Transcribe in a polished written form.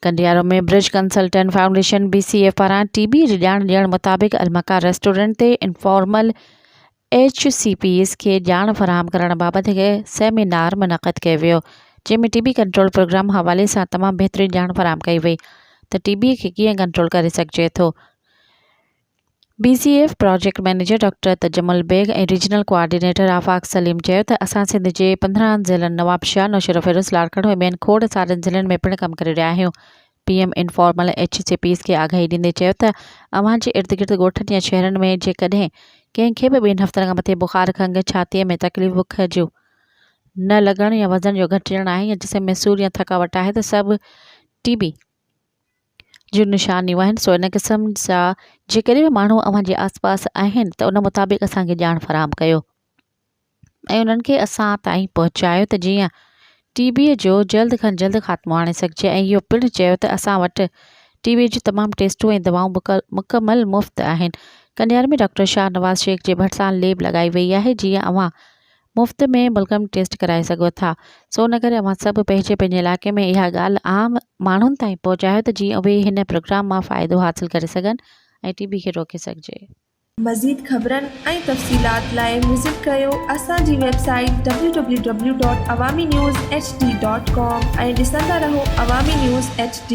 कंडियारो में bridge consultant foundation BCF पारां TB जी ॼाण ॾियण मुताबिक़ अलमका रेस्टोरेंट ते इनफॉर्मल HCPs खे ॼाण फराहम करण बाबति हिकु सेमिनार मुनक़द कयो वियो, जंहिंमें TB कंट्रोल प्रोग्राम हवाले सां तमामु बहितरीन ॼाण फराहम कई वई त TB खे कीअं कंट्रोल करे सघिजे थो। BCF project manager doctor Tajamul Baig ऐं रीजनल कोऑर्डिनेटर आफाक सलीम चयो त असां सिंध जे 15 ज़िलनि नवाबशाह, नौशेरो फिरोज़, लाड़काणो ऐं ॿियनि खोड़ सारनि ज़िलनि में पिणु कमु करे रहिया आहियूं। PM इनफॉर्मल HCPs खे आगाही ॾींदे चयो त अव्हां जे इर्द गिर्द ॻोठनि या शहरनि में जेकॾहिं कंहिंखे बि 2 हफ़्तनि खां मथे बुखार, खंघि, छातीअ में तकलीफ़, बुख जो न लॻण या वज़न जो घटिजण आहे या जिस्म में सूर या थकावट आहे त सभु TB जूं निशानियूं आहिनि। सो इन क़िस्म जा जेकॾहिं बि माण्हू अव्हां जे आसपास आहिनि त उन मुताबिक़ असांखे ॼाण फराहम कयो ऐं उन्हनि खे असां ताईं पहुचायो त जीअं TB जो जल्द खां जल्द ख़ात्मो आणे सघिजे। ऐं इहो पिणु चयो त असां वटि TB जूं तमामु टेस्टूं ऐं दवाऊं मुकमल मुफ़्त आहिनि। कंडियार में डॉक्टर शाह नवाज़ शेख जे भरिसां लैब लॻाई वई आहे जीअं अव्हां मुफ़्त में मुल्कम टेस्ट कराए सघो था। सो इन करे अव्हां सभु पंहिंजे इलाइक़े में इहा ॻाल्हि आम माण्हुनि ताईं पहुचायो त जीअं उहे हिन प्रोग्राम मां फ़ाइदो हासिल करे सघनि ऐं TB खे रोके सघिजे। मज़ीद ख़बरनि ऐं तफ़सीलात लाइ विज़िट कयो असांजी वेबसाइट www.awamiNewsHD.com ऐं ॾिसंदा रहो अवामी न्यूज़ HD।